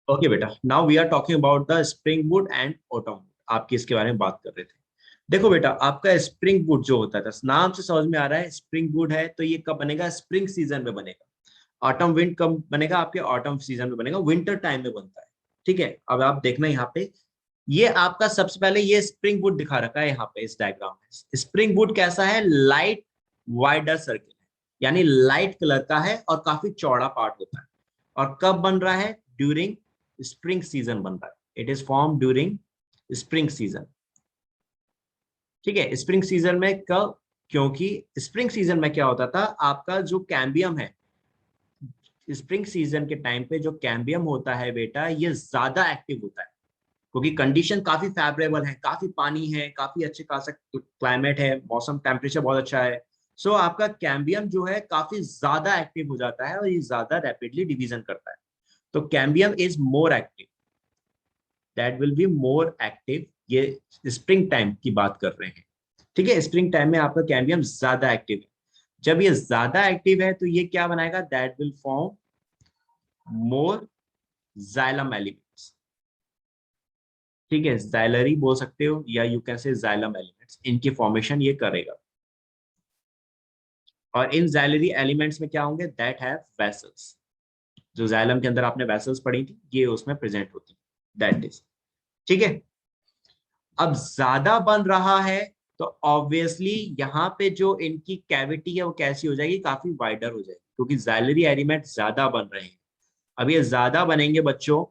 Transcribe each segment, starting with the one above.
Okay बेटा, now we are talking about the spring wood and autumn wood. आपकी इसके बारे में बात कर रहे थे। देखो बेटा, आपका स्प्रिंग वुड जो होता था, नाम से समझ में आ रहा है स्प्रिंग वुड है, तो ये कब बनेगा? स्प्रिंग सीजन में बनेगा। ऑटम विंड कब बनेगा? आपके ऑटम सीजन में बनेगा, विंटर टाइम में बनता है। ठीक है, अब आप देखना यहाँ पे, ये आपका सबसे पहले ये स्प्रिंग वुड दिखा रखा है यहाँ पे इस डायग्राम में। स्प्रिंग वुड कैसा है? लाइट वाइडर सर्किल है, यानी लाइट कलर का है और काफी चौड़ा पार्ट होता है। और कब बन रहा है? ड्यूरिंग स्प्रिंग सीजन बन रहा है। It is form during spring season. ठीक है, स्प्रिंग सीजन में कब? क्योंकि स्प्रिंग सीजन में क्या होता था, आपका जो कैम्बियम है, स्प्रिंग सीजन के टाइम पे जो कैम्बियम होता है बेटा, ये ज्यादा एक्टिव होता है, क्योंकि कंडीशन काफी फेवरेबल है, काफी पानी है, काफी अच्छे खासा क्लाइमेट है, मौसम टेम्परेचर बहुत अच्छा है। सो आपका कैम्बियम जो है काफी ज्यादा एक्टिव हो जाता है और ये ज्यादा रैपिडली डिवीजन करता है। तो cambium is more active, that will be more active. ये स्प्रिंग टाइम की बात कर रहे हैं। ठीक है, स्प्रिंग टाइम में आपका कैम्बियम ज्यादा एक्टिव है। जब ये ज्यादा एक्टिव है तो ये क्या बनाएगा? That will form more xylem elements. ठीक है, जाइलरी बोल सकते हो या यू कैन से जाइलम एलिमेंट्स, इनकी फॉर्मेशन ये करेगा। और इन जाइलरी एलिमेंट्स में क्या होंगे? That have vessels. जो जाइलम के अंदर आपने वेसल्स पढ़ी थी, ये उसमें प्रेजेंट होती है, दैट इज। ठीक है, अब ज्यादा बन रहा है तो ऑब्वियसली यहाँ पे जो इनकी कैविटी है वो कैसी हो जाएगी? काफी वाइडर हो जाएगी, क्योंकि जाइलरी एलिमेंट ज्यादा बन रहे हैं। अब ये ज्यादा बनेंगे बच्चों,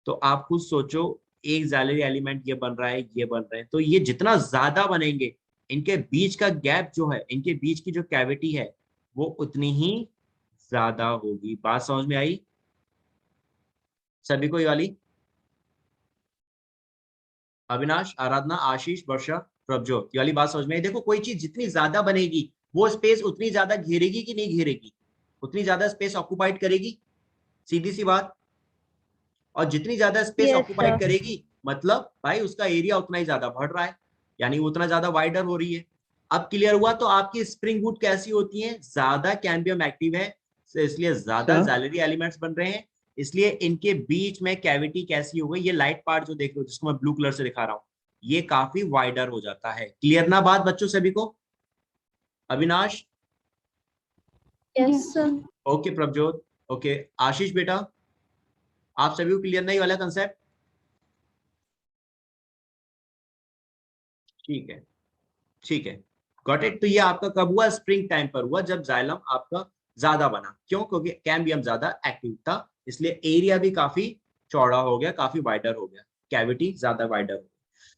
तो आप खुद सोचो, एक जाइलरी एलिमेंट ये बन रहा है, ये बन रहे हैं, तो ये जितना ज्यादा बनेंगे, इनके बीच का गैप जो है, इनके बीच की जो कैविटी है, वो उतनी ही ज्यादा होगी। बात समझ में आई सभी को ये वाली? अविनाश, आराधना, आशीष, वर्षा, प्रभजोत, ये वाली बात समझ में आई? देखो, कोई चीज जितनी ज्यादा बनेगी, वो स्पेस उतनी ज्यादा घेरेगी कि नहीं घेरेगी? उतनी ज्यादा स्पेस ऑक्युपाइड करेगी, सीधी सी बात। और जितनी ज्यादा स्पेस यस ऑक्युपाइड सर। करेगी, मतलब भाई उसका एरिया उतना ही ज्यादा बढ़ रहा है, यानी उतना ज्यादा वाइडर हो रही है। अब क्लियर हुआ? तो आपकी स्प्रिंग वुड कैसी होती है? ज्यादा कैम्बियम एक्टिव है, तो इसलिए ज्यादा सर जाइलरी एलिमेंट्स बन रहे हैं। इसलिए इनके बीच में कैविटी कैसी हो गई? ये लाइट पार्ट जो देख रहे हो, जिसको मैं ब्लू कलर से दिखा रहा हूं, ये काफी वाइडर हो जाता है। क्लियर ना बात बच्चों सभी को? Avinash? Yes sir. Okay Prabhjot, okay Ashish बेटा, आप सभी को क्लियर नहीं वाला कंसेप्ट? ठीक है, ठीक है, गॉट इट। तो ये आपका कब हुआ? स्प्रिंग टाइम पर हुआ, जब जाइलम आपका ज्यादा बना। क्यों? क्योंकि कैम्बियम ज्यादा एक्टिव था, इसलिए एरिया भी काफी चौड़ा हो गया, काफी वाइडर हो गया, कैविटी ज्यादा वाइडर हो गई।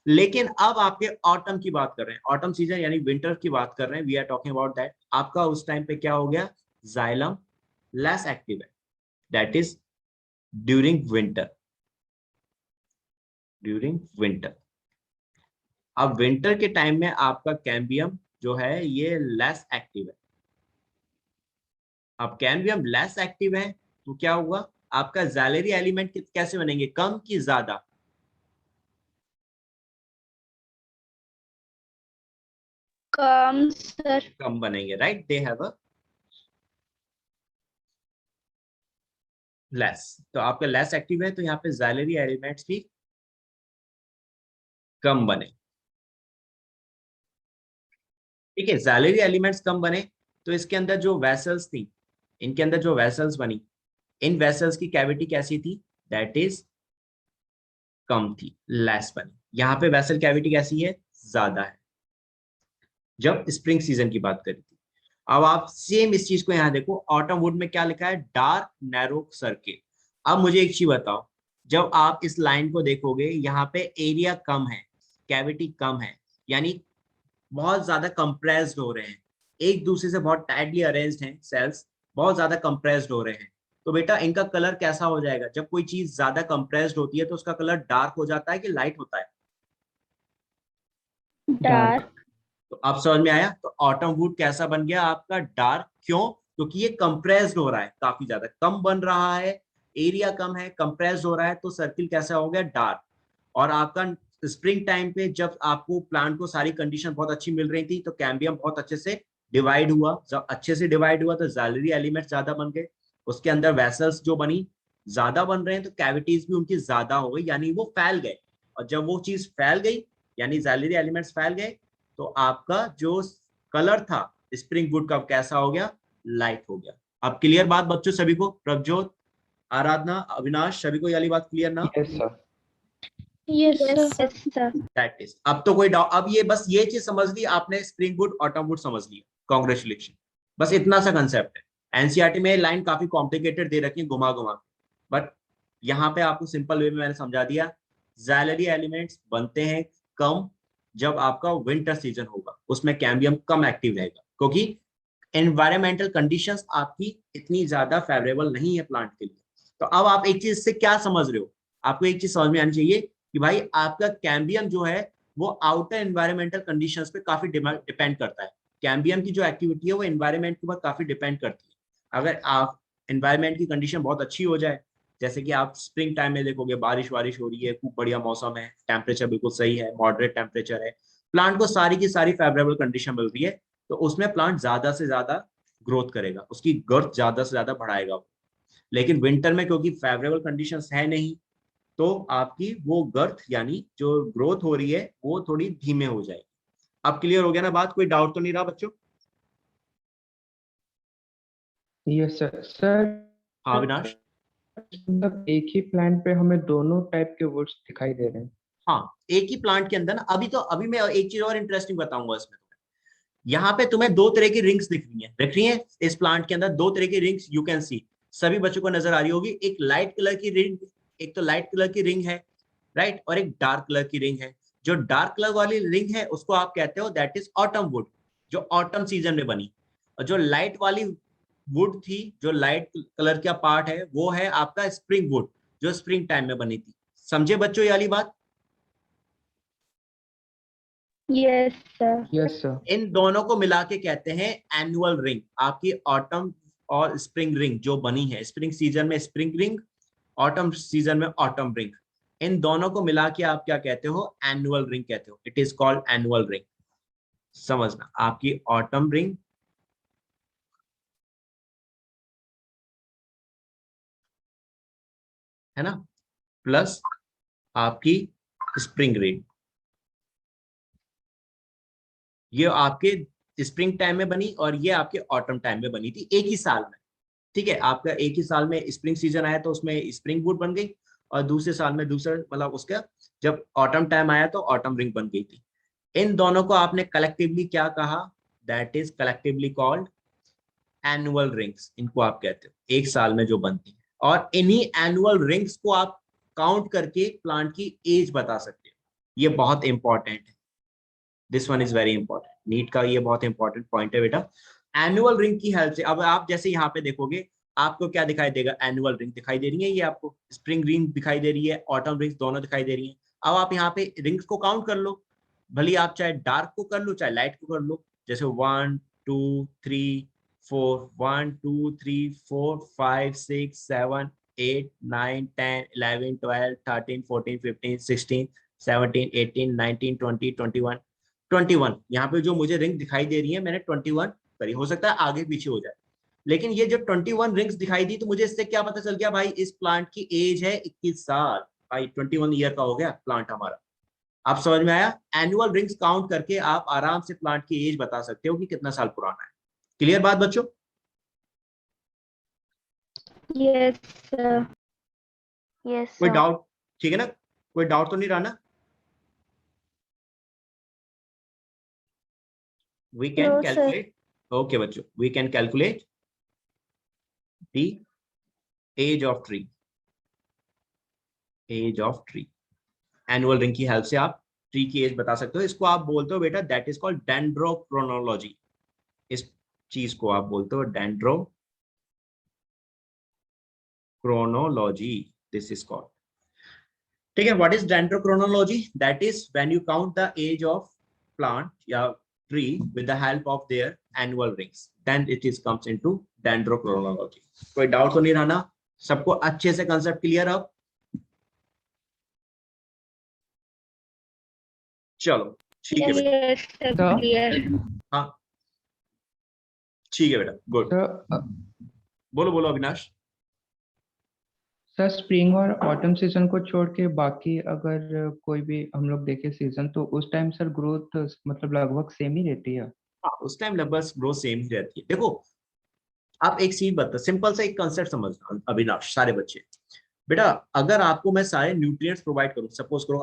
लेकिन अब आपके ऑटम की बात कर रहे हैं, ऑटम सीजन यानी विंटर की बात कर रहे हैं, we are talking about that. आपका उस टाइम पे क्या हो गया? जाइलम लेस एक्टिव है, that is during winter. During winter, अब विंटर के टाइम में आपका कैम्बियम जो है ये लेस एक्टिव है। अब कैम्बियम लेस एक्टिव है तो क्या हुआ? आपका जाइलरी एलिमेंट कैसे बनेंगे? कम की ज्यादा? कम सर। कम बनेंगे, right? They have a less. तो आपका लेस एक्टिव है, तो यहाँ पे जाइलरी एलिमेंट्स भी कम बने। ठीक है, जाइलरी एलिमेंट्स कम बने, तो इसके अंदर जो वेसल्स थी, इनके अंदर जो वेसल्स बनी, इन वेसल्स की कैविटी कैसी थी? दैट इज कम थी, लेस बनी। यहाँ पे वेसल कैविटी कैसी है? ज्यादा है, जब स्प्रिंग सीजन की बात करी थी। अब आप सेम इस चीज को यहाँ देखो, ऑटम वुड में क्या लिखा है? Dark narrow circle. अब मुझे एक चीज बताओ, जब आप इस लाइन को देखोगे, यहाँ पे एरिया कम है, कैविटी कम है, यानी बहुत ज्यादा कंप्रेस्ड हो रहे हैं, एक दूसरे से बहुत टाइटली अरेंज्ड हैं सेल्स, बहुत ज्यादा कंप्रेस्ड हो रहे हैं। तो बेटा इनका कलर कैसा हो जाएगा? जब कोई चीज ज्यादा कंप्रेस्ड होती है तो उसका कलर डार्क हो जाता है कि लाइट होता है? डार्क। तो अब समझ में आया? तो ऑटम वुड कैसा बन गया आपका? डार्क। क्यों? क्योंकि ये कंप्रेस्ड हो रहा है, काफी ज्यादा कम बन रहा है, एरिया कम है, कंप्रेस्ड हो रहा है, तो सर्किल कैसा हो गया? डार्क। और आपका स्प्रिंग टाइम पे जब आपको प्लांट को सारी कंडीशन बहुत अच्छी मिल रही थी, तो कैम्बियम बहुत अच्छे से डिवाइड हुआ। जब अच्छे से डिवाइड हुआ तो जाइलरी एलिमेंट ज्यादा बन गए, उसके अंदर वेसल्स जो बनी, ज्यादा बन रहे हैं तो कैविटीज भी उनकी ज्यादा हो गई, यानी वो फैल गए। और जब वो चीज फैल गई यानी जैलरी एलिमेंट्स फैल गए, तो आपका जो कलर था स्प्रिंग वुड का कैसा हो गया, लाइट हो गया। अब क्लियर बात बच्चों सभी को, प्रभजोत, आराधना, अविनाश, सभी को ये वाली बात क्लियर ना? Yes sir. Yes, sir. That is, अब तो कोई डाउट, अब ये बस ये चीज समझ ली आपने, स्प्रिंग वुड ऑटम वुड समझ लिया, कॉन्ग्रेचुलेशन। बस इतना सा कंसेप्ट है। एनसीईआरटी में लाइन काफी कॉम्प्लिकेटेड दे रखी है घुमा घुमा, बट यहाँ पे आपको सिंपल वे में मैंने समझा दिया। जैलरी एलिमेंट्स बनते हैं कम जब आपका विंटर सीजन होगा, उसमें कैम्बियम कम एक्टिव रहेगा, क्योंकि एनवायरमेंटल कंडीशंस आपकी इतनी ज्यादा फेवरेबल नहीं है प्लांट के लिए। तो अब आप एक चीज से क्या समझ रहे हो, आपको एक चीज समझ में आनी चाहिए कि भाई आपका कैम्बियम जो है वो आउटर एनवायरमेंटल कंडीशंस पे काफी डिपेंड करता है। कैम्बियम की जो एक्टिविटी है वो एनवायरमेंट के ऊपर काफी डिपेंड करती है। अगर आप एनवायरमेंट की कंडीशन बहुत अच्छी हो जाए, जैसे कि आप स्प्रिंग टाइम में देखोगे बारिश वारिश हो रही है, खूब बढ़िया मौसम है, टेम्परेचर बिल्कुल सही है, मॉडरेट टेम्परेचर है, प्लांट को सारी की सारी फेवरेबल कंडीशन मिल रही है, तो उसमें प्लांट ज्यादा से ज्यादा ग्रोथ करेगा, उसकी ग्रोथ ज्यादा से ज्यादा बढ़ाएगा। लेकिन विंटर में क्योंकि फेवरेबल कंडीशंस है नहीं, तो आपकी वो गर्थ यानी जो ग्रोथ हो रही है वो थोड़ी धीमे हो जाएगी। अब क्लियर हो गया ना बात, कोई डाउट तो नहीं रहा बच्चों? Yes sir. सर हाँ अविनाश। मतलब एक ही प्लांट पे हमें दोनों टाइप के वुड्स दिखाई दे रहे हैं? हाँ, एक ही प्लांट के अंदर ना, अभी मैं एक चीज और इंटरेस्टिंग बताऊंगा इसमें। यहाँ पे तुम्हें दो तरह की रिंग्स दिख रही हैं इस प्लांट के अंदर, दो तरह की रिंग्स यू कैन सी, सभी बच्चों को नजर आ रही होगी। एक लाइट कलर की रिंग, एक तो लाइट कलर की रिंग है, राइट, और एक डार्क कलर की रिंग है। जो डार्क कलर वाली रिंग है उसको आप कहते हो दैट इज ऑटम वुड, जो ऑटम सीजन में बनी। और जो लाइट वाली वुड थी, जो लाइट कलर का पार्ट है, वो है आपका स्प्रिंग वुड, जो स्प्रिंग टाइम में बनी थी। समझे बच्चों ये वाली बात? Yes, sir. Yes sir. इन दोनों को मिला के कहते हैं एनुअल रिंग। आपकी ऑटम और स्प्रिंग रिंग जो बनी है, स्प्रिंग सीजन में स्प्रिंग रिंग, ऑटम सीजन में ऑटम रिंग, इन दोनों को मिला के आप क्या कहते हो, एनुअल रिंग कहते हो। It is called annual ring. समझना, आपकी ऑटम रिंग, है ना, प्लस आपकी स्प्रिंग रिंग, ये आपके स्प्रिंग टाइम में बनी और ये आपके ऑटम टाइम में बनी थी, एक ही साल में। ठीक है, आपका एक ही साल में स्प्रिंग सीजन आया तो उसमें स्प्रिंग वुड बन गई, और दूसरे साल में दूसरा, मतलब उसका जब ऑटम टाइम आया तो ऑटम रिंग बन गई थी। इन दोनों को आपने कलेक्टिवली क्या कहा, that is collectively called annual rings. इनको आप कहते हो एक साल में जो बनती है, और इन्हीं एनुअल रिंग्स को आप काउंट करके प्लांट की एज बता सकते हो। ये बहुत इंपॉर्टेंट है, this one is very important, NEET का ये बहुत इंपॉर्टेंट पॉइंट है बेटा। एनुअल रिंग की हेल्प से, अब आप जैसे यहाँ पे देखोगे आपको क्या दिखाई देगा, एनुअल रिंग दिखाई दे रही है, ये आपको स्प्रिंग रिंग दिखाई दे रही है, ऑटम रिंग्स दोनों दिखाई दे रही है। अब आप यहाँ पे रिंग्स को काउंट कर लो, भले आप चाहे डार्क को कर लो चाहे लाइट को कर लो, जैसे 1 2 3 4, 1 2 3 4 5 6 7 8 9 10 11 12 13 14 15 16 17 18 19 20 21 21। यहाँ पे जो मुझे रिंग दिखाई दे रही है मैंने 21 करी, हो सकता है आगे पीछे हो जाए, लेकिन ये जब 21 रिंग्स दिखाई दी तो मुझे इससे क्या पता चल गया, भाई इस प्लांट की एज है 21 साल, भाई 21 ईयर का हो गया प्लांट हमारा। आप समझ में आया? एनुअल रिंग्स काउंट करके आप आराम से प्लांट की एज बता सकते हो कि कितना साल पुराना है। क्लियर बात बच्चों? Yes, sir. Yes, कोई sir. डाउट? ठीक है ना, कोई डाउट तो नहीं रहा ना? We can No, sir. Calculate, okay बच्चों, we can calculate the age of tree, age of tree. Annual ring की हेल्प से आप ट्री की एज बता सकते हो। इसको आप बोलते हो बेटा दैट इज कॉल्ड डेंड्रोक्रोनोलॉजी। इस चीज को आप बोलते हो डेंड्रोक्रोनोलॉजी, दिस इज कॉल्ड। ठीक है, what is dendrochronology? That is when you count the age of plant या tree with the help of their annual rings, then it is comes into dendrochronology. कोई डाउट तो नहीं रहा ना? सबको अच्छे से कंसेप्ट क्लियर? अब चलो ठीक है बेटा। Yes, sir. Sir? Clear. हाँ ठीक है बेटा, गुड। सर बोलो बोलो अविनाश। सर स्प्रिंग और ऑटम सीजन को छोड़ के बाकी अगर कोई भी हम लोग देखे सीजन, तो उस टाइम सर ग्रोथ मतलब लगभग सेम ही रहती है। हाँ, उस टाइम लगभग ग्रोथ सेम ही रहती है। देखो आप एक चीज बता, सिंपल सा एक कंसेप्ट समझना अविनाश, सारे बच्चे। बेटा अगर आपको मैं सारे न्यूट्रिएंट्स प्रोवाइड करूं, सपोज करो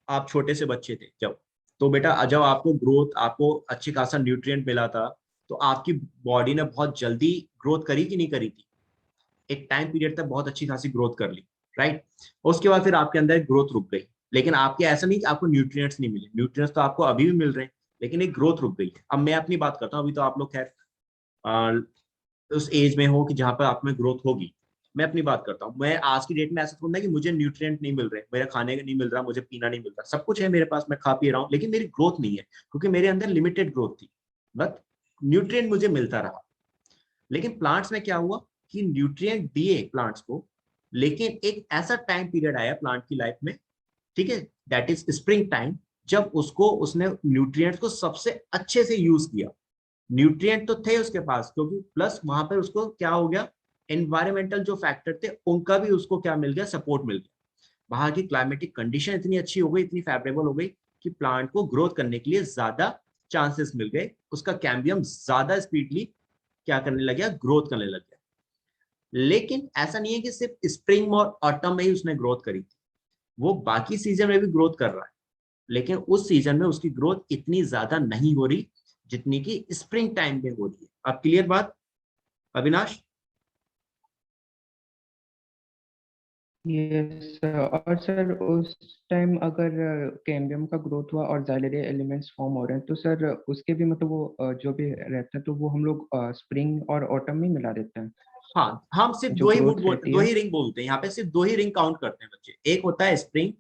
आप छोटे से बच्चे थे जब, तो बेटा जब आपको ग्रोथ, आपको अच्छी खासा न्यूट्रिएंट मिला था, तो आपकी बॉडी ने बहुत जल्दी ग्रोथ करी कि नहीं करी थी? एक टाइम पीरियड तक बहुत अच्छी खासी ग्रोथ कर ली, राइट। उसके बाद फिर आपके अंदर ग्रोथ रुक गई। लेकिन आपके ऐसा नहीं कि आपको न्यूट्रिएंट्स नहीं मिले, न्यूट्रिएंट्स तो आपको अभी भी मिल रहे हैं, लेकिन एक ग्रोथ रुक गई है। अब मैं अपनी बात करता हूँ, अभी तो आप लोग खैर उस एज में हो कि जहां पर आप में ग्रोथ होगी। मैं अपनी बात करता हूँ, मैं आज की डेट में ऐसा थोड़ा ना कि मुझे न्यूट्रिएंट नहीं मिल रहे, मेरा खाने नहीं मिल रहा, मुझे पीना नहीं मिल रहा, सब कुछ है मेरे पास, मैं खा पी रहा हूँ, लेकिन मेरी ग्रोथ नहीं है, क्योंकि मेरे अंदर लिमिटेड ग्रोथ थी, बट न्यूट्रिएंट मुझे मिलता रहा। लेकिन प्लांट्स में क्या हुआ कि न्यूट्रिएंट दिए प्लांट्स को, लेकिन एक ऐसा टाइम पीरियड आया प्लांट की लाइफ में, ठीक है, दैट इज स्प्रिंग टाइम, जब उसने न्यूट्रिएंट्स को सबसे अच्छे से यूज किया। न्यूट्रिएंट तो थे उसके पास, क्योंकि प्लस वहां पर उसको क्या हो गया, एनवायरमेंटल जो फैक्टर थे उनका भी उसको क्या मिल गया, सपोर्ट मिल गया। वहां की क्लाइमेटिक कंडीशन इतनी अच्छी हो गई, इतनी फेवरेबल हो गई कि प्लांट को ग्रोथ करने के लिए ज्यादा चांसेस मिल गए, उसका कैम्बियम ज्यादा स्पीडली क्या करने लग गया, ग्रोथ करने लग गया। लेकिन ऐसा नहीं है कि सिर्फ स्प्रिंग और ऑटम में ही उसने ग्रोथ करी थी, वो बाकी सीजन में भी ग्रोथ कर रहा है, लेकिन उस सीजन में उसकी ग्रोथ इतनी ज्यादा नहीं हो रही जितनी की स्प्रिंग टाइम में हो रही है। अब क्लियर बात अविनाश? यस। और सर उस टाइम अगर कैम्बियम का ग्रोथ हुआ और जाइलरी एलिमेंट्स फॉर्म हो रहे हैं, तो सर उसके भी मतलब वो जो भी रहते हैं, तो वो हम लोग स्प्रिंग और ऑटम में मिला देते हैं, हाँ, हम सिर्फ जो ग्रोथ रहती दो है। ही रिंग बोलते हैं यहाँ पे, सिर्फ दो ही रिंग काउंट करते हैं बच्चे, एक होता है स्प्रिंग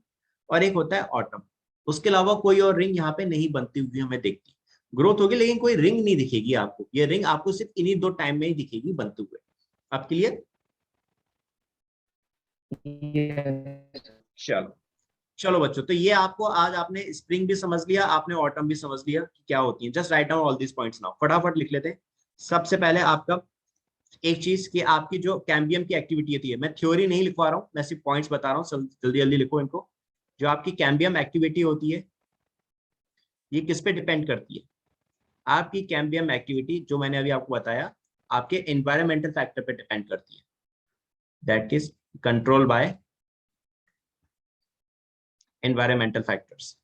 और एक होता है ऑटम। उसके अलावा कोई और रिंग यहाँ पे नहीं बनती हुई हमें दिखती। ग्रोथ होगी लेकिन कोई रिंग नहीं दिखेगी आपको, ये रिंग आपको सिर्फ इन्हीं दो टाइम में ही दिखेगी बनते हुए। अब क्लियर? यस। चलो, चलो बच्चों, तो ये आपको आज आपने स्प्रिंग भी समझ लिया, आपने ऑटम भी समझ लिया कि क्या होती है। Just write down all this points now, फटाफट लिख लेते हैं। सबसे पहले आपका एक चीज कि आपकी जो कैम्बियम की एक्टिविटी होती है, मैं थ्योरी नहीं लिखवा रहा हूँ, मैं सिर्फ पॉइंट्स बता रहा हूँ, जल्दी जल्दी लिखो इनको। जो आपकी कैम्बियम एक्टिविटी होती है, ये किस पे डिपेंड करती है? आपकी कैम्बियम एक्टिविटी जो मैंने अभी आपको बताया, आपके एनवायरमेंटल फैक्टर पे डिपेंड करती है, that is control by environmental factors.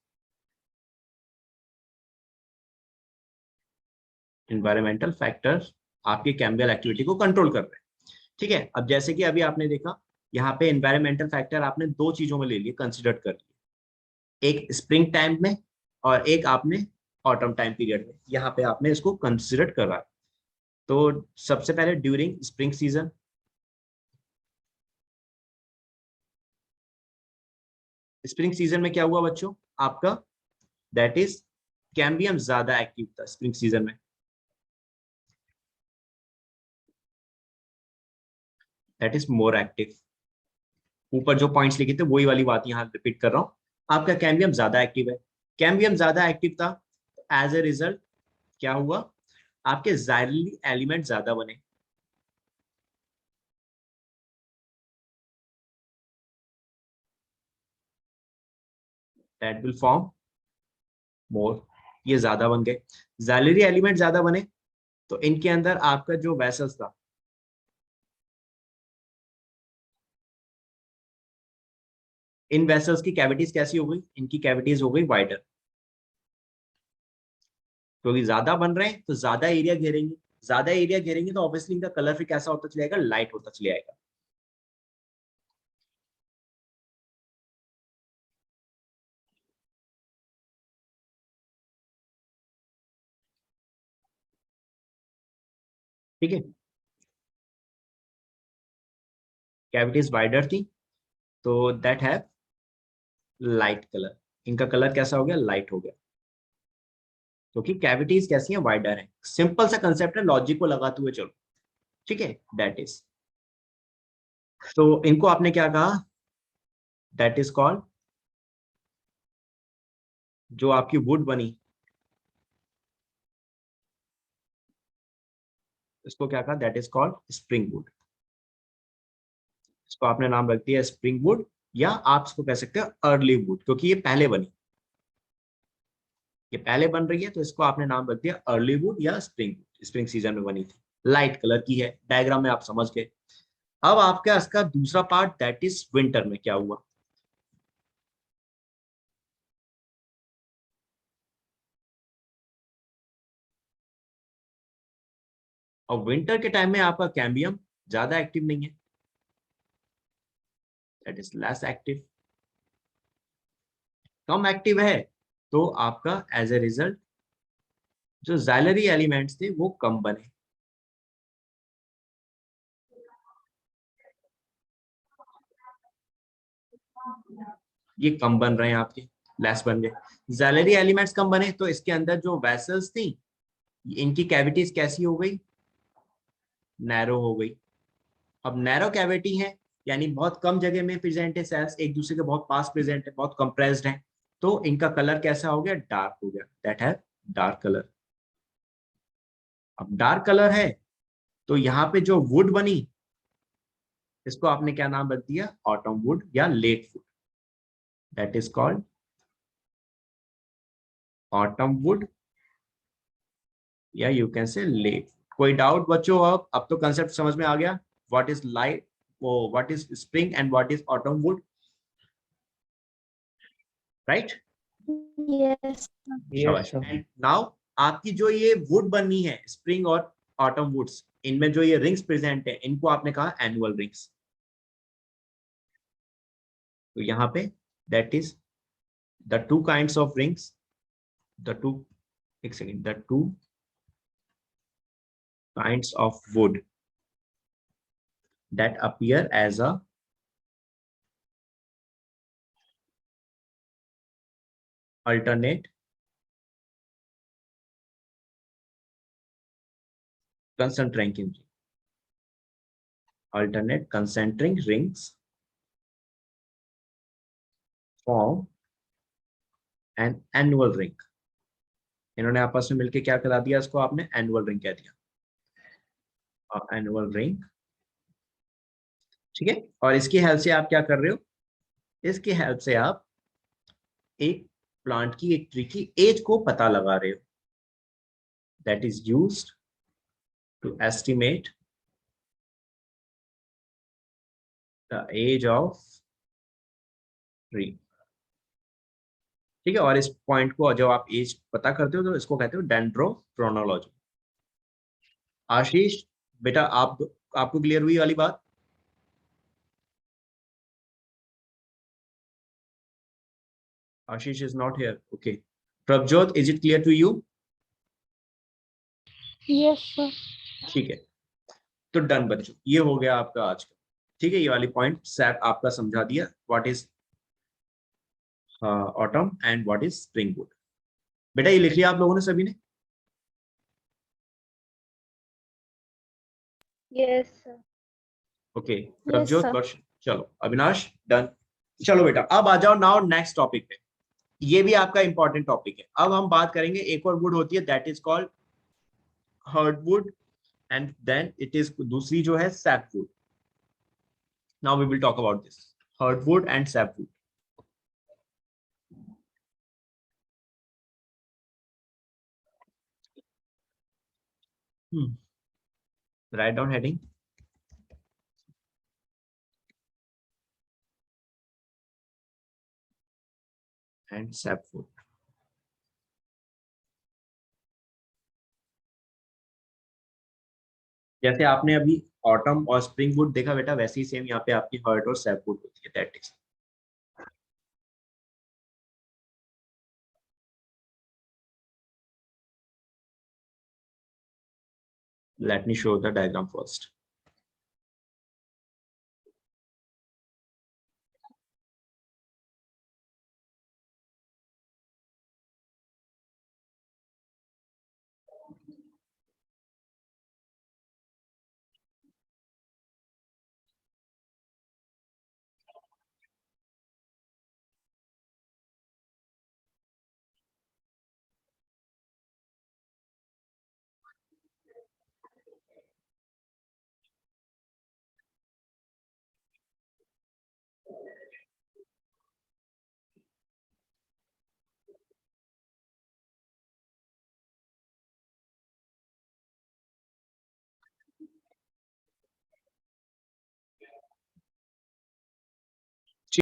Environmental factors आपकी कैम्बियम एक्टिविटी को कंट्रोल कर रहे हैं, ठीक है। अब जैसे कि अभी आपने देखा, यहाँ पे एनवायरमेंटल फैक्टर आपने दो चीजों में ले लिए, कंसिडर कर लिए, एक स्प्रिंग टाइम में और एक आपने ऑटम टाइम पीरियड में, यहाँ पे आपने इसको कंसिडर करा। तो सबसे पहले during spring season, spring season में क्या हुआ बच्चों आपका, दैट इज कैम्बियम ज्यादा एक्टिव था स्प्रिंग सीजन में, दैट इज मोर एक्टिव। ऊपर जो पॉइंट्स लिखे थे वही वाली बात यहाँ रिपीट कर रहा हूँ, आपका कैम्बियम ज्यादा एक्टिव है। कैम्बियम ज्यादा एक्टिव था, एज ए रिजल्ट क्या हुआ, आपके जाइलरी एलिमेंट ज्यादा बने। दैट विल फॉर्म मोर, ये ज्यादा बन गए, जाइलरी एलिमेंट ज्यादा बने, तो इनके अंदर आपका जो वेसल्स था, इन वेसल्स की कैविटीज कैसी हो गई, इनकी कैविटीज हो गई वाइडर, क्योंकि ज्यादा बन रहे हैं तो ज्यादा एरिया घेरेंगे, ज्यादा एरिया घेरेंगे तो ऑब्वियसली इनका कलर फिर कैसा होता चलेगा, लाइट होता चले जाएगा। ठीक है, कैविटीज वाइडर थी, तो दैट हैव लाइट कलर, इनका कलर कैसा हो गया, लाइट हो गया, क्योंकि कैविटीज कैसी हैं, वाइडर है। सिंपल सा कंसेप्ट है, लॉजिक को लगाते हुए चलो, ठीक है, दैट इज। तो इनको आपने क्या कहा, दैट इज कॉल्ड, जो आपकी वुड बनी, इसको क्या कहा, that is called spring would. इसको आपने नाम रख दिया स्प्रिंग वुड, या आप इसको कह सकते हो अर्ली वुड, क्योंकि ये पहले बनी, ये पहले बन रही है, तो इसको आपने नाम रख दिया अर्ली वुड या स्प्रिंग वुड, स्प्रिंग सीजन में बनी थी, लाइट कलर की है, डायग्राम में आप समझ गए। अब आपका इसका दूसरा पार्ट दैट इज विंटर में क्या हुआ। और विंटर के टाइम में आपका कैम्बियम ज्यादा एक्टिव नहीं है, that is less active, come active है, तो आपका एज ए रिजल्ट जो जाइलरी एलिमेंट्स थे वो कम बने। ये कम बन रहे हैं आपके, लेस बन गए, जाइलरी एलिमेंट्स कम बने, तो इसके अंदर जो वेसल्स थी इनकी कैविटीज कैसी हो गई, नैरो हो गई। अब नैरो कैविटी है यानी बहुत कम जगह में प्रेजेंट है, सेल्स एक दूसरे के बहुत पास प्रेजेंट है, बहुत कंप्रेस्ड है, तो इनका कलर कैसा हो गया, डार्क हो गया, दैट है डार्क कलर। अब डार्क कलर है तो यहाँ पे जो वुड बनी इसको आपने क्या नाम रख दिया, ऑटम वुड या late wood, that is called autumn wood या यू कैन से लेट। कोई डाउट बच्चों? अब तो कंसेप्ट समझ में आ गया, व्हाट इज लाइट, वो what is spring and what is autumn wood, right? Yes. शाबाश। एंड नाउ आपकी जो ये वुड बनी है स्प्रिंग और ऑटम वुड्स, इनमें जो ये रिंग्स प्रेजेंट है इनको आपने कहा एनुअल रिंग्स। तो यहाँ पे that is the two kinds of rings, the two, एक second, the two kinds of wood that appear as a alternate concentric ring, alternate concentric rings form an annual ring। इन्होंने आपस में मिलके क्या करा दिया, इसको आपने एनुअल रिंग कह दिया, एनुअल रिंग, ठीक है। और इसकी हेल्प से आप क्या कर रहे हो, इसकी हेल्प से आप एक प्लांट की, एक ट्री की एज को पता लगा रहे हो, that is used to estimate the age of tree, ठीक है। और इस पॉइंट को जब आप एज पता करते हो तो इसको कहते हो डेंड्रोक्रोनोलॉजी। आशीष बेटा, आपको क्लियर हुई वाली बात? Ashish is not here, okay. Prabhjot, is it clear to you? Yes, sir. ठीक है, तो डन बच्चों, ये हो गया आपका आज का, ठीक है। ये वाली पॉइंट सैप आपका समझा दिया, what is autumn and what is spring would. बेटा ये लिख लिया आप लोगों ने सभी ने? Yes, sir. Okay, Yes, Prabhjot, sir. वर्ष, चलो अविनाश, डन। चलो बेटा अब आ जाओ नाउ नेक्स्ट टॉपिक पे, ये भी आपका इंपॉर्टेंट टॉपिक है। अब हम बात करेंगे, एक और वुड होती है that is called heartwood, and then it is दूसरी जो है sapwood. Now we will talk about this heartwood and sapwood. Write down heading and sapwood। जैसे आपने अभी ऑटम और स्प्रिंग वुड देखा बेटा, वैसे ही सेम यहाँ पे आपकी हर्ट और सैपवुड होती है, that is. Let me show the diagram first।